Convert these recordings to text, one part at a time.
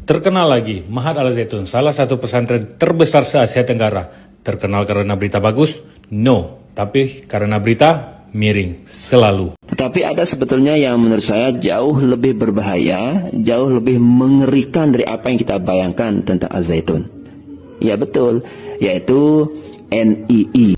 Terkenal lagi, Mahat Al Zaitun, salah satu pesantren terbesar se-Asia Tenggara. Terkenal karena berita bagus? No, tapi karena berita miring, selalu. Tetapi ada sebetulnya yang menurut saya jauh lebih berbahaya, jauh lebih mengerikan dari apa yang kita bayangkan tentang Al Zaitun. Ya betul, yaitu NII.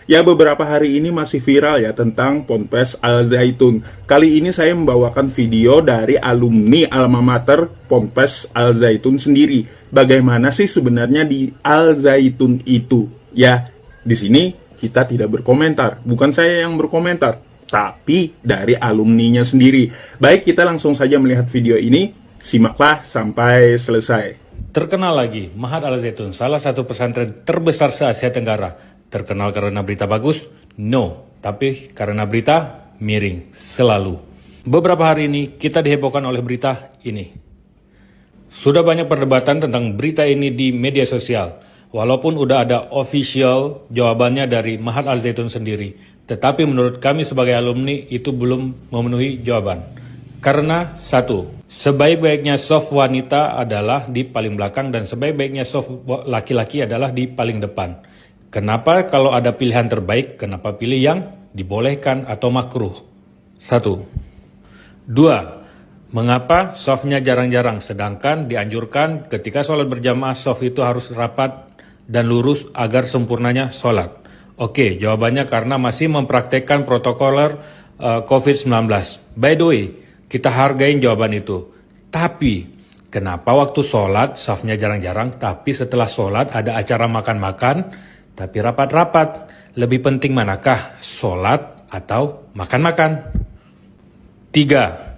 Ya, beberapa hari ini masih viral ya tentang Ponpes Al Zaitun. Kali ini saya membawakan video dari alumni alma mater Ponpes Al Zaitun sendiri. Bagaimana sih sebenarnya di Al Zaitun itu? Ya, di sini kita tidak berkomentar. Bukan saya yang berkomentar, tapi dari alumninya sendiri. Baik, kita langsung saja melihat video ini. Simaklah sampai selesai. Terkenal lagi, Mahat Al Zaitun, salah satu pesantren terbesar se-Asia Tenggara. Terkenal karena berita bagus? No, tapi karena berita miring, selalu. Beberapa hari ini kita dihebohkan oleh berita ini. Sudah banyak perdebatan tentang berita ini di media sosial. Walaupun udah ada official jawabannya dari Mahat Al Zaitun sendiri. Tetapi menurut kami sebagai alumni itu belum memenuhi jawaban. Karena satu, sebaik-baiknya soft wanita adalah di paling belakang dan sebaik-baiknya soft laki-laki adalah di paling depan. Kenapa kalau ada pilihan terbaik, kenapa pilih yang dibolehkan atau makruh? Satu. Dua, mengapa softnya jarang-jarang sedangkan dianjurkan ketika sholat berjamaah soft itu harus rapat dan lurus agar sempurnanya sholat? Oke, jawabannya karena masih mempraktekkan protokol COVID-19. By the way, kita hargain jawaban itu. Tapi, kenapa waktu sholat softnya jarang-jarang, tapi setelah sholat ada acara makan-makan, tapi rapat-rapat? Lebih penting manakah? Sholat atau makan-makan? Tiga,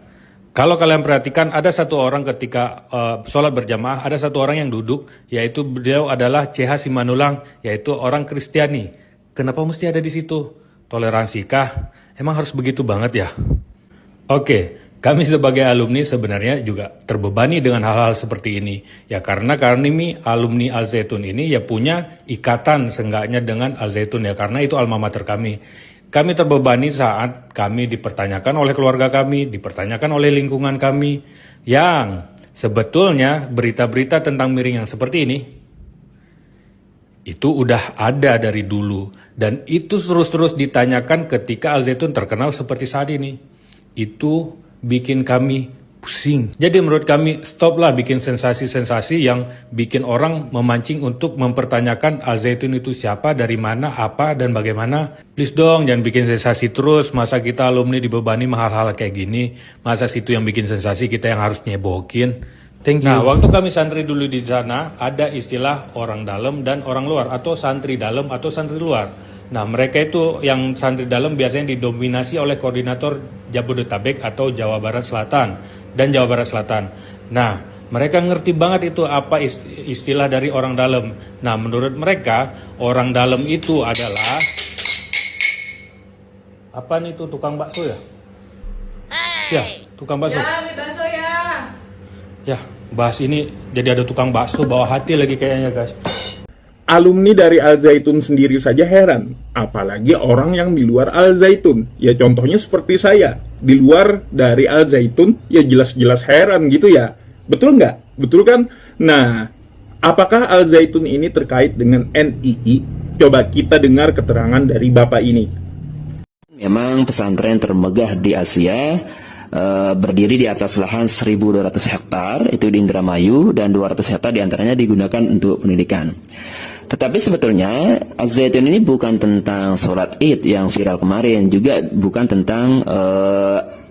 kalau kalian perhatikan ada satu orang ketika sholat berjamaah, ada satu orang yang duduk, yaitu beliau adalah CH Simanulang, yaitu orang Kristiani. Kenapa mesti ada di situ? Toleransikah? Emang harus begitu banget ya? Oke. Kami sebagai alumni sebenarnya juga terbebani dengan hal-hal seperti ini. Ya karena kami alumni Al Zaitun ini ya punya ikatan seenggaknya dengan Al Zaitun ya. Karena itu alma mater kami. Kami terbebani saat kami dipertanyakan oleh keluarga kami, dipertanyakan oleh lingkungan kami. Yang sebetulnya berita-berita tentang miring yang seperti ini, itu udah ada dari dulu. Dan itu terus-terus ditanyakan ketika Al Zaitun terkenal seperti saat ini. Itu bikin kami pusing. Jadi menurut kami stoplah bikin sensasi-sensasi yang bikin orang memancing untuk mempertanyakan Al Zaitun itu siapa, dari mana, apa, dan bagaimana. Please dong, jangan bikin sensasi terus. Masa kita alumni dibebani hal-hal kayak gini? Masa situ yang bikin sensasi, kita yang harus nyebokin? Thank you. Nah, waktu kami santri dulu di sana, ada istilah orang dalam dan orang luar, atau santri dalam atau santri luar. Nah, mereka itu yang santri dalam biasanya didominasi oleh koordinator Jabodetabek atau Jawa Barat Selatan dan Jawa Barat Selatan. Nah, mereka ngerti banget itu apa istilah dari orang dalam. Nah, menurut mereka, orang dalam itu adalah apa nih itu, tukang bakso ya? Ya, tukang bakso. Ya, bakso ya. Ya, bahas ini jadi ada tukang bakso bawa hati lagi kayaknya, guys. Alumni dari Al Zaitun sendiri saja heran, apalagi orang yang di luar Al Zaitun. Ya contohnya seperti saya, di luar dari Al Zaitun, ya jelas-jelas heran gitu ya. Betul nggak? Betul kan? Nah, apakah Al Zaitun ini terkait dengan NII? Coba kita dengar keterangan dari Bapak ini. Memang pesantren termegah di Asia, berdiri di atas lahan 1.200 hektar, itu di Indramayu, dan 200 hektar diantaranya digunakan untuk pendidikan. Tetapi sebetulnya Al Zaitun ini bukan tentang sholat Id yang viral kemarin, juga bukan tentang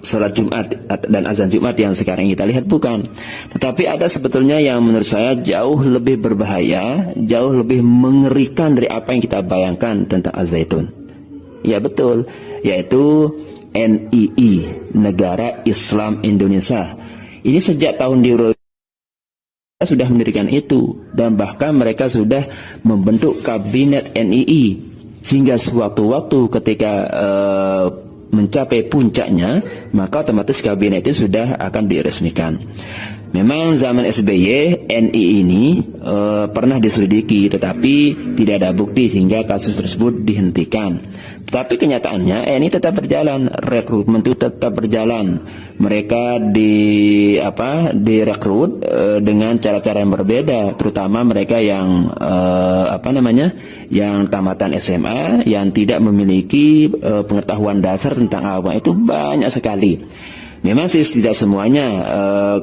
sholat Jumat dan azan Jumat yang sekarang kita lihat, bukan. Tetapi ada sebetulnya yang menurut saya jauh lebih berbahaya, jauh lebih mengerikan dari apa yang kita bayangkan tentang Al Zaitun. Ya betul, yaitu NII, Negara Islam Indonesia. Ini sejak tahun sudah mendirikan itu, dan bahkan mereka sudah membentuk kabinet NII, sehingga sewaktu-waktu ketika mencapai puncaknya, maka otomatis kabinet itu sudah akan diresmikan. Memang zaman SBY NI ini pernah diselidiki tetapi tidak ada bukti sehingga kasus tersebut dihentikan. Tetapi kenyataannya NI tetap berjalan, rekrutmen itu tetap berjalan. Mereka direkrut dengan cara-cara yang berbeda, terutama mereka yang yang tamatan SMA yang tidak memiliki pengetahuan dasar tentang agama itu banyak sekali. Memang sih tidak semuanya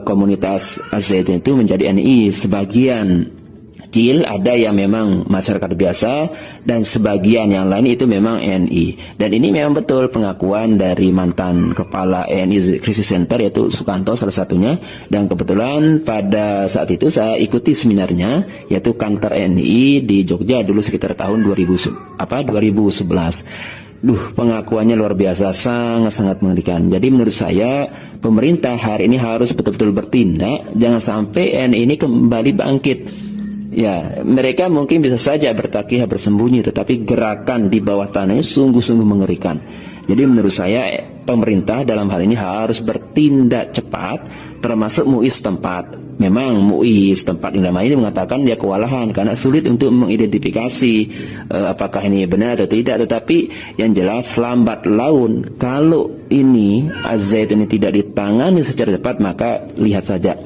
komunitas Az-Zaitun itu menjadi NI. Sebagian kecil ada yang memang masyarakat biasa dan sebagian yang lain itu memang NI. Dan ini memang betul pengakuan dari mantan kepala NI Crisis Center yaitu Sukanto salah satunya. Dan kebetulan pada saat itu saya ikuti seminarnya yaitu kantor NI di Jogja dulu sekitar tahun 2011. Pengakuannya luar biasa, sangat-sangat mengerikan. Jadi menurut saya pemerintah hari ini harus betul-betul bertindak, jangan sampai NI ini kembali bangkit. Ya, mereka mungkin bisa saja bertakiyah bersembunyi, tetapi gerakan di bawah tanahnya sungguh-sungguh mengerikan. Jadi menurut saya pemerintah dalam hal ini harus bertindak cepat, termasuk MUI setempat. Memang MUI setempat Indramayu ini mengatakan dia kewalahan karena sulit untuk mengidentifikasi apakah ini benar atau tidak. Tetapi yang jelas lambat laun kalau ini Az-Zaitun ini tidak ditangani secara cepat, maka lihat saja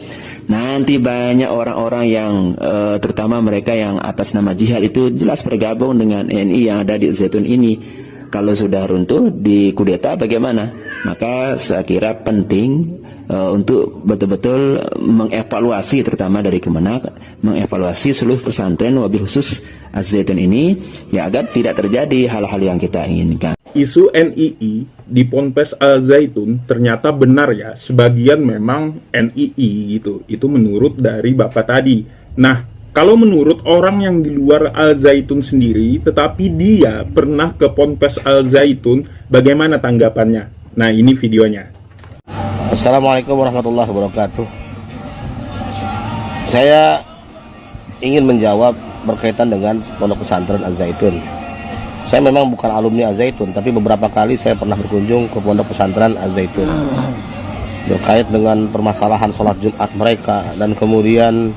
nanti banyak orang-orang yang terutama mereka yang atas nama jihad itu jelas bergabung dengan NI yang ada di Az-Zaitun ini. Kalau sudah runtuh di kudeta bagaimana? Maka saya kira penting untuk betul-betul mengevaluasi, terutama dari Kemenak, mengevaluasi seluruh pesantren wabil khusus Az-Zaitun ini ya agar tidak terjadi hal-hal yang kita inginkan. Isu NII di Ponpes Al-Zaitun ternyata benar ya, sebagian memang NII gitu. Itu menurut dari Bapak tadi. Nah, kalau menurut orang yang di luar Al-Zaitun sendiri, tetapi dia pernah ke Ponpes Al-Zaitun, bagaimana tanggapannya? Nah, ini videonya. Assalamualaikum warahmatullahi wabarakatuh. Saya ingin menjawab berkaitan dengan Pondok Pesantren Az-Zaitun. Saya memang bukan alumni Az-Zaitun, tapi beberapa kali saya pernah berkunjung ke Pondok Pesantren Az-Zaitun berkait dengan permasalahan sholat Jumat mereka dan kemudian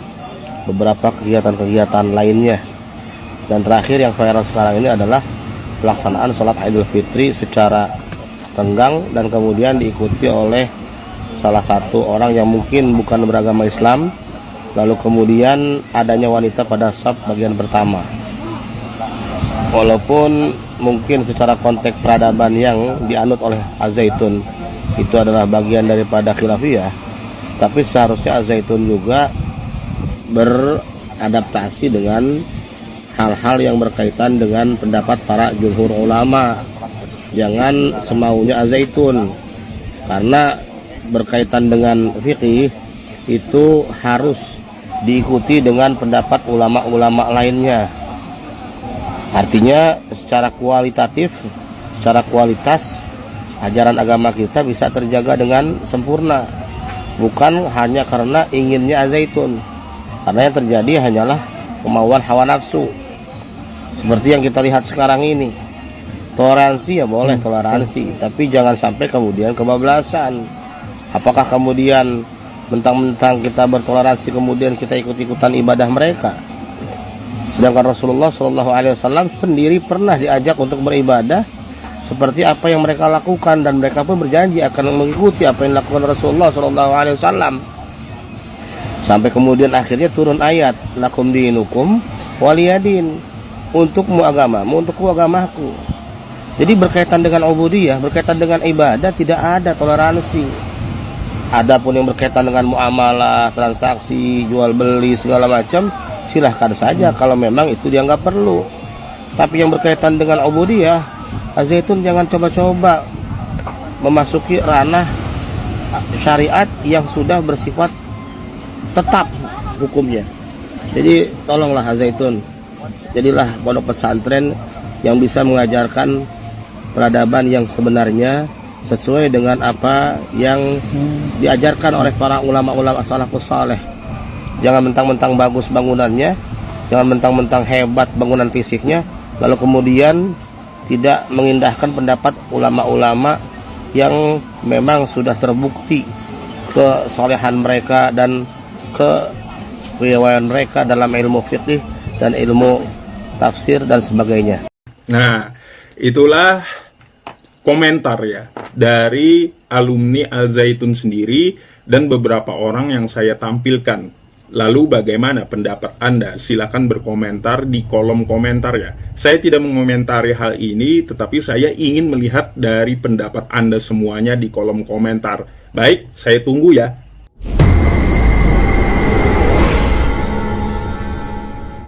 beberapa kegiatan-kegiatan lainnya. Dan terakhir yang viral sekarang ini adalah pelaksanaan sholat Idul Fitri secara tenggang dan kemudian diikuti oleh salah satu orang yang mungkin bukan beragama Islam, lalu kemudian adanya wanita pada saf bagian pertama. Walaupun mungkin secara konteks peradaban yang dianut oleh Az-Zaitun itu adalah bagian daripada khilafiyah, tapi seharusnya Az-Zaitun juga beradaptasi dengan hal-hal yang berkaitan dengan pendapat para jumhur ulama. Jangan semaunya Az-Zaitun, karena berkaitan dengan fikih itu harus diikuti dengan pendapat ulama-ulama lainnya. Artinya secara kualitatif, secara kualitas ajaran agama kita bisa terjaga dengan sempurna, bukan hanya karena inginnya Az-Zaitun. Karena yang terjadi hanyalah kemauan hawa nafsu. Seperti yang kita lihat sekarang ini. Toleransi ya boleh toleransi, tapi jangan sampai kemudian kebablasan. Apakah kemudian mentang-mentang kita bertoleransi kemudian kita ikut-ikutan ibadah mereka? Sedangkan Rasulullah SAW sendiri pernah diajak untuk beribadah seperti apa yang mereka lakukan, dan mereka pun berjanji akan mengikuti apa yang dilakukan Rasulullah SAW. Sampai kemudian akhirnya turun ayat lakum dinukum waliyadin, untukmu agamamu, untukku agamaku. Jadi berkaitan dengan ubudiyah, berkaitan dengan ibadah tidak ada toleransi. Adapun yang berkaitan dengan muamalah, transaksi, jual beli segala macam, silahkan saja kalau memang itu dianggap perlu. Tapi yang berkaitan dengan ubudiyah, Az-Zaitun jangan coba-coba memasuki ranah syariat yang sudah bersifat tetap hukumnya. Jadi tolonglah Az-Zaitun, jadilah pondok pesantren yang bisa mengajarkan peradaban yang sebenarnya sesuai dengan apa yang diajarkan oleh para ulama-ulama salafus saleh. Jangan mentang-mentang bagus bangunannya, jangan mentang-mentang hebat bangunan fisiknya, lalu kemudian tidak mengindahkan pendapat ulama-ulama yang memang sudah terbukti kesolehan mereka dan kepiawaian mereka dalam ilmu fikih dan ilmu tafsir dan sebagainya. Nah, itulah komentar ya dari alumni Al Zaitun sendiri dan beberapa orang yang saya tampilkan. Lalu bagaimana pendapat Anda? Silakan berkomentar di kolom komentar ya. Saya tidak mengomentari hal ini, tetapi saya ingin melihat dari pendapat Anda semuanya di kolom komentar. Baik, saya tunggu ya.